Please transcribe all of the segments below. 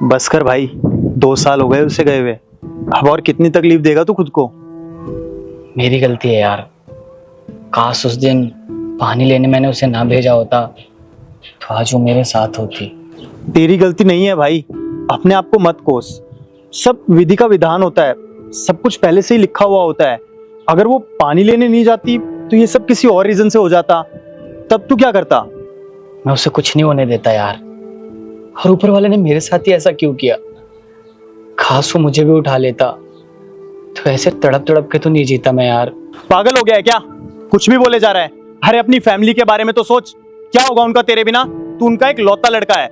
बस कर भाई, 2 साल हो गए उसे गए हुए। अब और कितनी तकलीफ देगा तू खुद को। मेरी गलती है यार। काश उस दिन पानी लेने मैंने उसे ना भेजा होता तो आज वो मेरे साथ होती। तेरी गलती नहीं है भाई, अपने आप को मत कोस। सब विधि का विधान होता है, सब कुछ पहले से ही लिखा हुआ होता है। अगर वो पानी लेने नहीं जाती तो ये सब किसी और रीजन से हो जाता, तब तू क्या करता। मैं उसे कुछ नहीं होने देता यार, और ऊपर वाले ने मेरे साथ ही ऐसा क्यों किया। खास वो मुझे भी उठा लेता तो ऐसे तड़प तड़प के तो नहीं जीता मैं यार। पागल हो गया है क्या, कुछ भी बोले जा रहा है। अरे अपनी फैमिली के बारे में तो सोच, क्या होगा उनका तेरे बिना। तू उनका एक लौता लड़का है।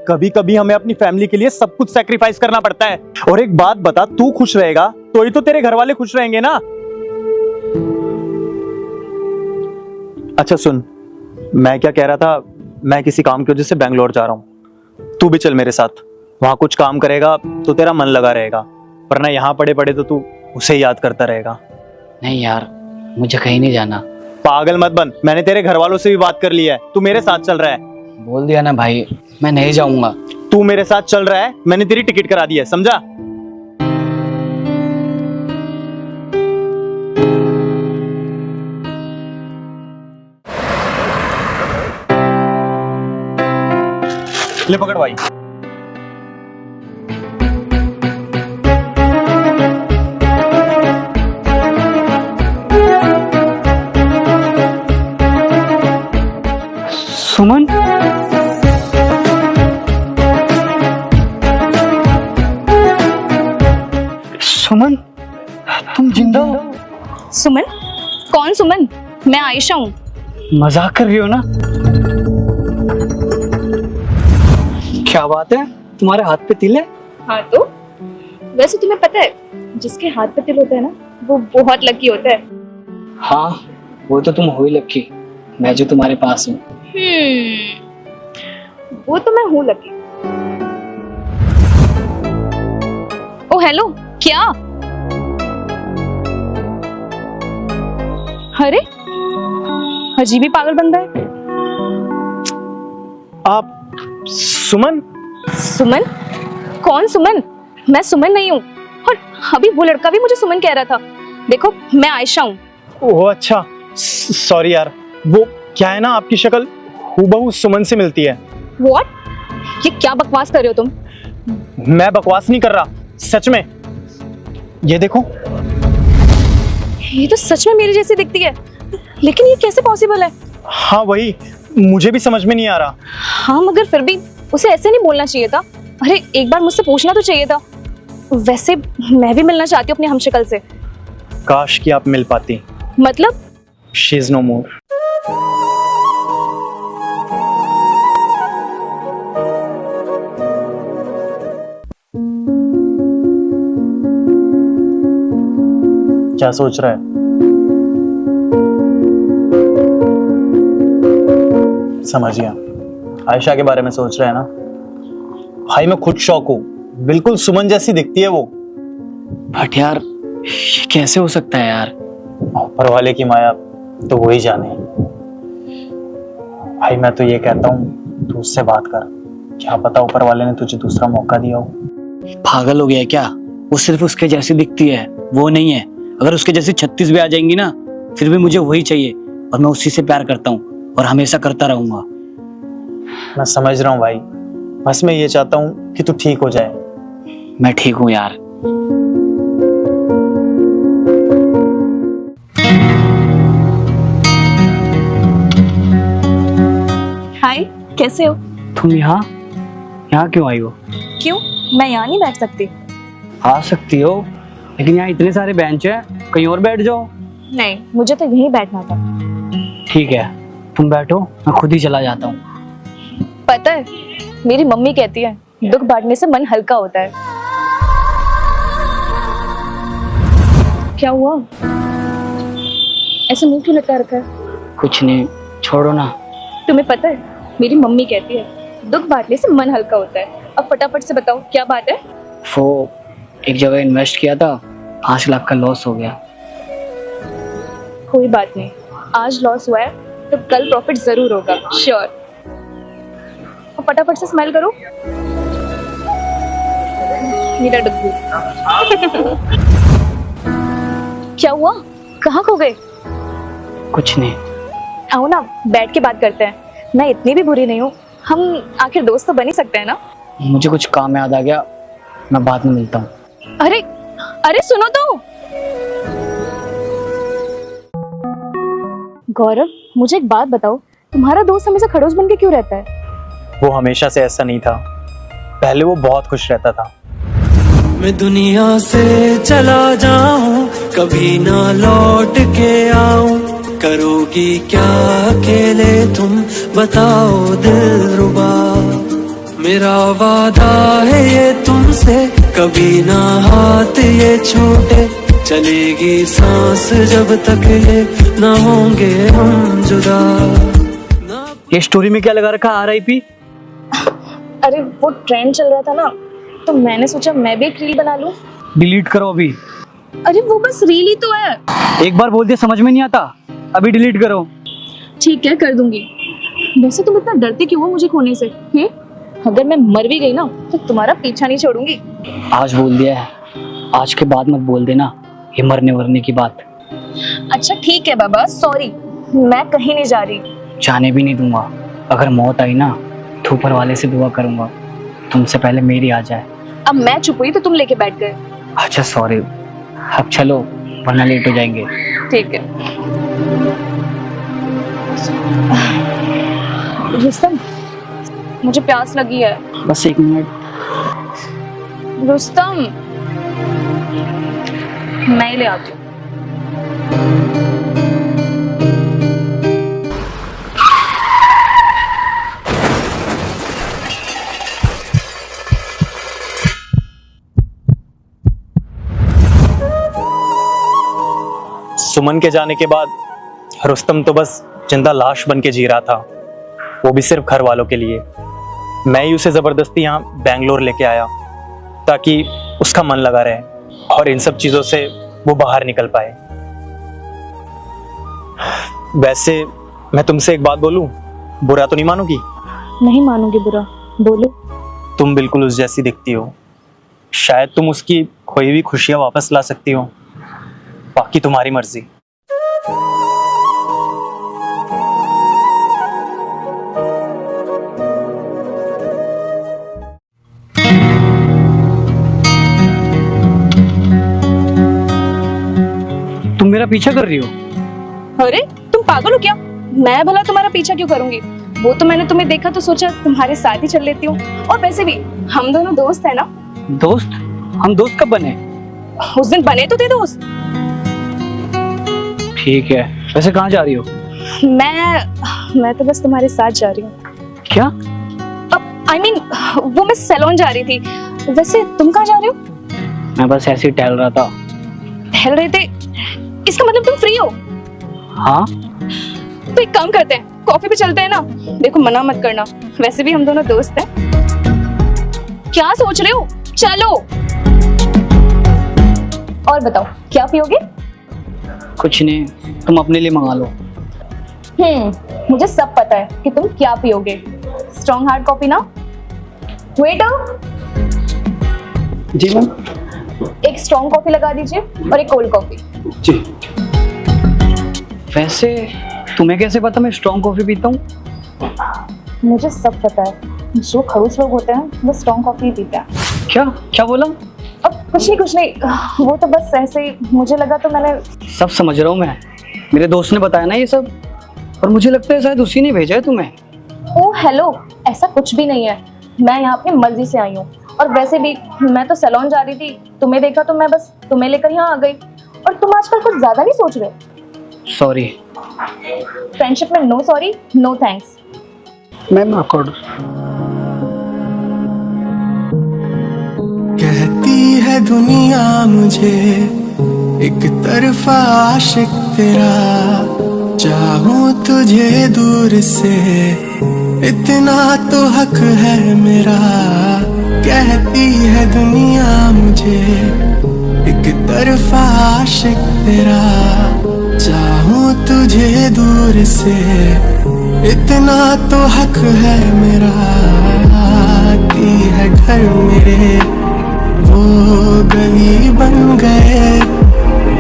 कभी कभी हमें अपनी फैमिली के लिए सब कुछ सैक्रिफाइस करना पड़ता है। और एक बात बता, तू खुश रहेगा तो ही तो तेरे घर वाले खुश रहेंगे ना। अच्छा सुन, मैं क्या कह रहा था, मैं किसी काम की वजह से बैंगलोर जा रहा हूँ, तू भी चल मेरे साथ। वहां कुछ काम करेगा तो तेरा मन लगा रहेगा, वरना यहाँ पड़े पड़े तो तू उसे ही याद करता रहेगा। नहीं यार, मुझे कहीं नहीं जाना। पागल मत बन, मैंने तेरे घर वालों से भी बात कर ली है, तू मेरे साथ चल रहा है। बोल दिया ना भाई, मैं नहीं जाऊंगा। तू मेरे साथ चल रहा है, मैंने तेरी टिकट करा दी है, समझा। ले पकड़ भाई। सुमन, सुमन तुम जिंदा हो? सुमन? कौन सुमन? मैं आयशा हूँ। मजाक कर रही हो ना? क्या बात है, तुम्हारे हाथ पे तिल है? हाँ तो वैसे तुम्हें पता है, जिसके हाथ पे तिल होता है ना, वो बहुत लकी होता है। हाँ, वो तो तुम हो ही लकी, मैं जो तुम्हारे पास हूँ। वो तो मैं हूँ लकी। ओ हेलो, क्या? अरे अजीब ही पागल बंदा है। आप सुमन? सुमन? कौन सुमन? मैं सुमन नहीं हूँ, और अभी वो लड़का भी मुझे सुमन कह रहा था। देखो, मैं आयशा हूँ। ओह अच्छा, सॉरी यार। वो क्या है ना, आपकी शक्ल हूबहू सुमन से मिलती है। What? ये क्या बकवास कर रहे हो तुम? मैं बकवास नहीं कर रहा, सच में। ये देखो। ये तो सच में मेरी जैसी दिखती है, लेकिन ये कैसे पॉसिबल है? हाँ वही, मुझे भी समझ में नहीं आ रहा। हाँ मगर फिर भी उसे ऐसे नहीं बोलना चाहिए था। अरे एक बार मुझसे पूछना तो चाहिए था। वैसे मैं भी मिलना चाहती हूँ अपनी हमशक्ल से। काश कि आप मिल पाती। मतलब? She is no more. क्या सोच रहा है? समझ गया, आयशा के बारे में सोच रहा है ना। भाई मैं खुद शौक हूँ, बिल्कुल सुमन जैसी दिखती है वो। बट यार, ये कैसे हो सकता है यार? ऊपर वाले की माया तो वही जाने। भाई मैं तो ये कहता हूँ तू उससे बात कर, क्या पता ऊपर वाले ने तुझे दूसरा मौका दिया हो। पागल हो गया है क्या? वो सिर्फ उसके जैसी दिखती है, वो नहीं है। अगर उसके जैसी 36 भी आ जाएंगी ना, फिर भी मुझे वही चाहिए, और मैं उसी से प्यार करता हूँ और हमेशा करता रहूंगा। मैं समझ रहा हूँ भाई, बस मैं ये चाहता हूँ कि तू ठीक हो जाए। मैं ठीक हूँ यार। हाय, कैसे हो? तुम यहाँ क्यों आई हो? क्यों, मैं यहाँ नहीं बैठ सकती? आ सकती हो, लेकिन यहाँ इतने सारे बेंच है, कहीं और बैठ जाओ। नहीं, मुझे तो यहीं बैठना था। ठीक है, तुम बैठो, मैं खुद ही चला जाता हूँ। पता है, मेरी मम्मी कहती है दुख बांटने से मन हल्का होता है। क्या हुआ? ऐसे मुंह क्यों लटका रखा है? कुछ नहीं, छोड़ो ना। तुम्हें पता है, मेरी मम्मी कहती है दुख बांटने से मन हल्का होता है। अब फटाफट से बताओ क्या बात है? वो एक जगह इन्वेस्ट किया था, 5 लाख का लॉस हो गया। कोई बात नहीं, आज लॉस हुआ है तो कल प्रॉफिट जरूर होगा, श्योर। फटाफट से स्माइल करो। मेरा डब्बू। क्या हुआ, कहाँ खो गए? कुछ नहीं। आओ ना, बैठ के बात करते हैं। मैं इतनी भी बुरी नहीं हूँ, हम आखिर दोस्त तो बन ही सकते हैं ना। मुझे कुछ काम याद आ गया, मैं बाद में मिलता हूँ। अरे अरे सुनो तो। गौरव, मुझे एक बात बताओ, तुम्हारा दोस्त हमेशा खड़ूस बन के क्यों रहता है? वो हमेशा से ऐसा नहीं था, पहले वो बहुत खुश रहता था। मैं दुनिया से चला जाऊं, कभी ना लौट के आऊं, करोगी क्या अकेले तुम, बताओ दिलरुबा। मेरा वादा है ये तुमसे, कभी ना हाथ ये छूटे, चलेगी सांस जब तक ये ना होंगे हम जुदा। ये स्टोरी में क्या लगा रखा RIP? अरे वो ट्रेंड चल रहा था ना, तो मैंने सोचा मैं भी एक रील बना लूं। डिलीट करो अभी। अरे वो बस रील ही तो है। एक बार बोल दिया समझ में नहीं आता, अभी डिलीट करो। ठीक है, कर दूंगी। वैसे तुम इतना डरते क्यों हो मुझे खोने से? अगर मैं मर भी गई ना तो तुम्हारा पीछा नहीं छोड़ूंगी। आज बोल दिया है, आज के बाद मत बोल देना ये मरने वरने की बात। अच्छा ठीक है बाबा, सॉरी, मैं कहीं नहीं जा रही। जाने भी नहीं दूंगा। अगर मौत आई ना तो ऊपर वाले से दुआ करूंगा तुमसे पहले मेरी आ जाए। अब मैं चुप हुई तो तुम लेके बैठ गए। अच्छा सॉरी, अब चलो वरना लेट हो जाएंगे। ठीक है। रुस्तम, मुझे प्यास लगी है। बस 1 मिनट। रुस्तम, मैं ही ले आती हूँ। सुमन के जाने के बाद रुस्तम तो बस जिंदा लाश बन के जी रहा था, वो भी सिर्फ घर वालों के लिए। मैं ही उसे जबरदस्ती यहाँ बेंगलोर लेके आया ताकि उसका मन लगा रहे और इन सब चीजों से वो बाहर निकल पाए। वैसे मैं तुमसे एक बात बोलूं, बुरा तो नहीं मानोगी? नहीं मानूंगी बुरा, बोलो। तुम बिल्कुल उस जैसी दिखती हो, शायद तुम उसकी खोई हुई खुशियां वापस ला सकती हो, बाकी तुम्हारी मर्जी। तुम मेरा पीछा कर रही हो? अरे तुम पागल हो क्या? मैं भला तुम्हारा पीछा क्यों करूंगी? वो तो मैंने तुम्हें देखा तो सोचा तुम्हारे साथ ही चल लेती हूँ। और वैसे भी हम दोनों दोस्त है ना। दोस्त? हम दोस्त कब बने? उस दिन बने तो थे दोस्त। ठीक है, वैसे कहाँ जा रही हो? मैं तो बस तुम्हारे साथ जा रही हूँ। क्या? अब I mean, वो मैं सैलून जा रही थी। वैसे तुम कहाँ जा रहे हो? मैं बस ऐसे ही टहल रहा था। टहल रहे थे? इसका मतलब तुम फ्री हो? हाँ। तो एक काम करते हैं, कॉफी पे चलते हैं ना। देखो मना मत करना, वैसे भी हम दोनों दोस्त हैं। क्या सोच रहे हो? चलो। और बताओ क्या पियोगे? कुछ नहीं, तुम अपने लिए मंगा लो। मुझे सब पता है कि तुम क्या पियोगे। स्ट्रॉन्ग हार्ड कॉफी ना? वेटर, जी मैम। एक स्ट्रॉन्ग कॉफी लगा दीजिए और एक कोल्ड कॉफी। जी। वैसे तुम्हें कैसे पता मैं स्ट्रॉन्ग कॉफी पीता हूँ? मुझे सब पता है, जो खड़ूस लोग होते हैं वो स्ट्रॉन्ग कॉफी ही पीते हैं। क्या क्या बोला? अब कुछ नहीं, वो तो बस ऐसे ही मुझे लगा तो मैंने। सब समझ रहा हूँ मैं, मेरे दोस्त ने बताया ना ये सब, और मुझे लगता है शायद उसी ने भेजा है तुम्हें। ओ हेलो, ऐसा कुछ भी नहीं है। मैं यहाँ अपनी मर्जी से आई हूँ। और वैसे भी मैं तो सैलून जा रही थी, तुम्हें देखा तो मैं बस तुम्हें लेकर यहाँ आ गई। और तुम आजकल कुछ ज्यादा नहीं सोच रहे? सॉरी। फ्रेंडशिप में no sorry no thanks. Ma'am आपको ऑर्डर। कहती है दुनिया मुझे एक तरफा आशिक तेरा, चाहूं तुझे दूर से इतना तो हक है मेरा। कहती है दुनिया मुझे एक तरफा आशिक तेरा, चाहूं तुझे दूर से इतना तो हक है मेरा। आती है घर मेरे वो गली बन गए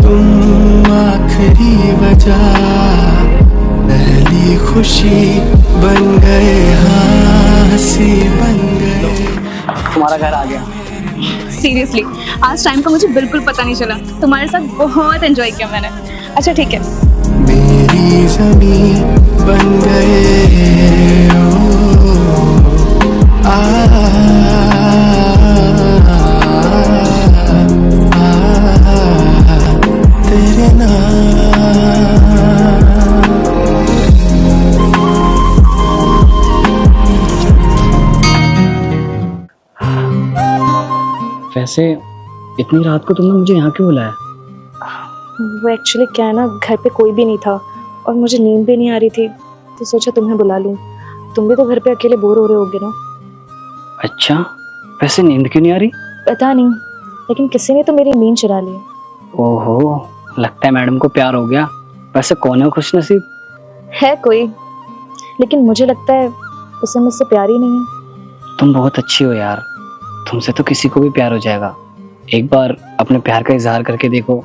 तुम, आखिरी वजह पहली खुशी बन गए, हंसी बन गए। तुम्हारा घर आ गया। सीरियसली आज टाइम का मुझे बिल्कुल पता नहीं चला, तुम्हारे साथ बहुत एंजॉय किया मैंने। अच्छा ठीक है, मेरी ज़मीं बन गए ओ, तेरे नाम। वैसे इतनी रात को तुमने मुझे यहाँ क्यों बुलाया? वो एक्चुअली क्या है ना, घर पे कोई भी नहीं था और मुझे नींद भी नहीं आ रही थी, तो सोचा तुम्हें बुला लूं। तुम भी तो घर पे अकेले बोर हो रहे होगे ना। अच्छा, वैसे नींद क्यों नहीं आ रही? पता नहीं, लेकिन किसी ने तो मेरी नींद चुरा ली। ओहो, लगता है मैडम को प्यार हो गया। वैसे कौन है वो खुशनसीब? है कोई, लेकिन मुझे लगता है उसे मुझसे प्यार ही नहीं है। तुम बहुत अच्छी हो यार, तुमसे तो किसी को भी प्यार हो जाएगा। एक बार अपने प्यार का इजहार करके देखो,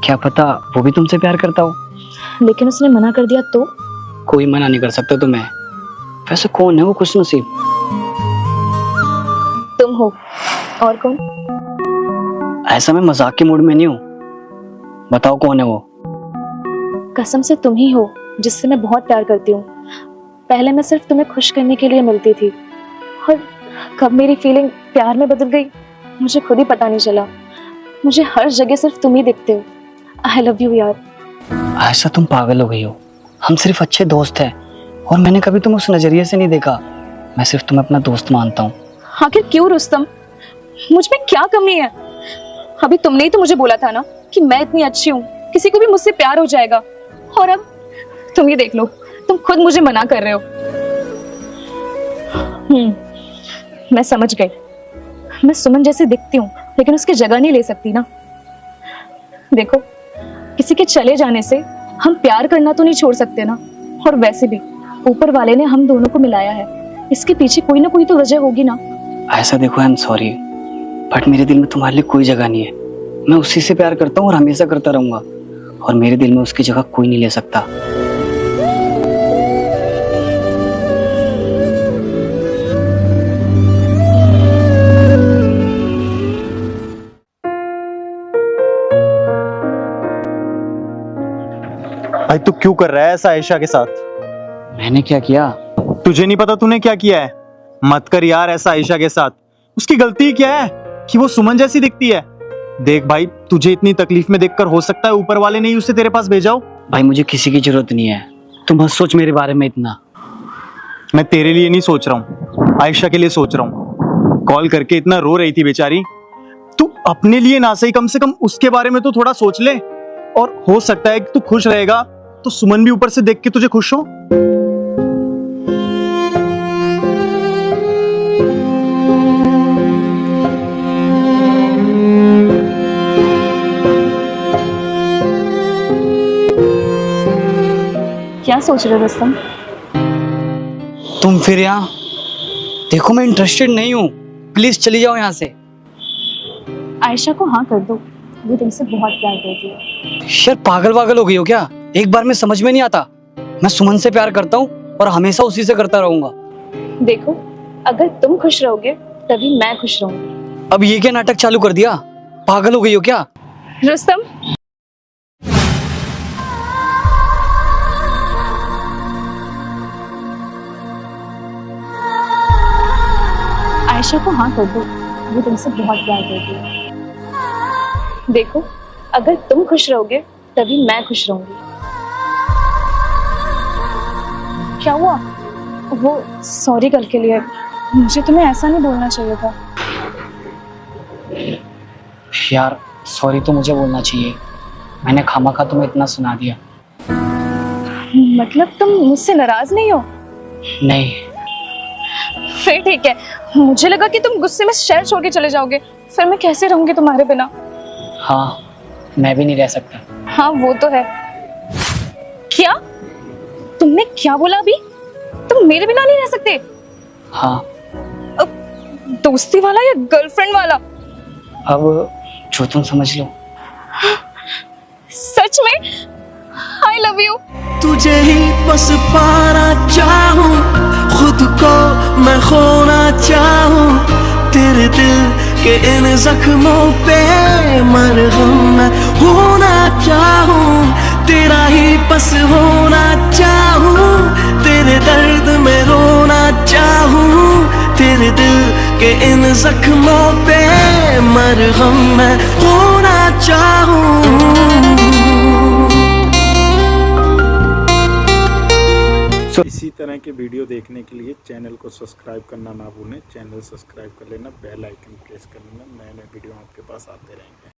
क्या पता वो भी तुमसे प्यार करता हो। लेकिन उसने मना कर दिया तो? कोई मना नहीं कर सकता तुम्हें। वैसे कौन है वो खुशनसीब? तुम हो। और कौन? ऐसा मैं मजाक के मूड में नहीं हूँ, बताओ कौन है वो? कसम से तुम ही हो जिससे मैं बहुत प्यार करती हूँ। पहले मैं सिर्फ तुम्हें खुश करने के लिए मिलती थी, और कब मेरी फीलिंग प्यार में बदल गई मुझे खुद ही पता नहीं चला। मुझे हर जगह सिर्फ तुम ही दिखते हो। आई लव यू यार। ऐसा तुम पागल हो गई हो। हम सिर्फ अच्छे दोस्त हैं और मैंने कभी तुम उस नजरिए से नहीं देखा। मैं सिर्फ तुम्हें अपना दोस्त मानता हूँ। आखिर क्यों रुस्तम, मुझ में क्या कमी है? अभी तुमने ही तो मुझे बोला था ना कि मैं इतनी अच्छी हूँ, किसी को भी मुझसे प्यार हो जाएगा, और अब तुम ये देख लो, तुम खुद मुझे मना कर रहे हो। मैं समझ गई। मैं सुमन जैसी दिखती हूँ लेकिन उसकी जगह नहीं ले सकती ना। देखो, किसी के चले जाने से हम प्यार करना तो नहीं छोड़ सकते ना। और वैसे भी ऊपर वाले ने हम दोनों को मिलाया है, इसके पीछे कोई ना कोई तो वजह होगी ना। ऐसा देखो, आई एम सॉरी, बट मेरे दिल में तुम्हारे लिए कोई जगह नहीं है। मैं उसी से प्यार करता हूँ और हमेशा करता रहूंगा, और मेरे दिल में उसकी जगह कोई नहीं ले सकता। भाई तू क्यों कर रहा है ऐसा आयशा के साथ? मैंने क्या किया? तुझे नहीं पता तूने क्या किया है? मत कर यार ऐसा आयशा के साथ। उसकी गलती क्या है कि वो सुमन जैसी दिखती है? देख भाई, तुझे इतनी तकलीफ में देखकर हो सकता है ऊपर वाले ने ही उसे तेरे पास भेजा हो। भाई मुझे किसी की जरूरत नहीं है, तुम मत सोच मेरे बारे में इतना। मैं तेरे लिए नहीं सोच रहा हूँ, आयशा के लिए सोच रहा हूँ। कॉल करके इतना रो रही थी बेचारी। तू अपने लिए ना सही, कम से कम उसके बारे में तो थोड़ा सोच ले। और हो सकता है कि तू खुश रहेगा तो सुमन भी ऊपर से देख के तुझे खुश हो। क्या सोच रहे हो रुस्तम? तुम फिर यहाँ देखो, मैं इंटरेस्टेड नहीं हूँ, प्लीज चली जाओ यहाँ से। आयशा को हाँ कर दो, वो तुमसे बहुत प्यार करती है। यार पागल वागल हो गई हो क्या? एक बार में समझ में नहीं आता। मैं सुमन से प्यार करता हूँ और हमेशा उसी से करता रहूंगा। देखो, अगर तुम खुश रहोगे तभी मैं खुश रहूंगी। अब ये क्या नाटक चालू कर दिया? पागल हो गई हो क्या? रुस्तम, आयशा को हाँ कर दो, वो तुमसे बहुत प्यार करती है। देखो, अगर तुम खुश रहोगे तभी मैं खुश रहूंगी। क्या हुआ? वो सॉरी कल के लिए, मुझे तुम्हें ऐसा नहीं बोलना चाहिए था। यार सॉरी तो मुझे बोलना चाहिए, मैंने खामखा तुम्हें इतना सुना दिया। मतलब तुम मुझसे नाराज नहीं हो? नहीं। फिर ठीक है, मुझे लगा कि तुम गुस्से में शहर छोड़ के चले जाओगे, फिर मैं कैसे रहूंगी तुम्हारे बिना। हाँ, मैं भी नहीं रह सकता। हाँ वो तो है। क्या तुमने क्या बोला अभी? तुम मेरे बिना नहीं रह सकते? हाँ। दोस्ती वाला या गर्लफ्रेंड वाला? अब जो तुम समझ लो। सच में आई लव यू। तुझे ही बस पाना चाहूं, खुद को मैं खोना चाहूं, तेरे दिल के इन जख्मों पे मरहम मैं होना चाहूं, तेरा ही बस होना चाहूं, तेरे दर्द में रोना चाहूं, तेरे दिल के इन जख्मों पे मरहम मैं होना चाहूं। इसी तरह के वीडियो देखने के लिए चैनल को सब्सक्राइब करना ना भूलें। चैनल सब्सक्राइब कर लेना, बेल आइकन प्रेस कर लेना, नए नए वीडियो आपके पास आते रहेंगे।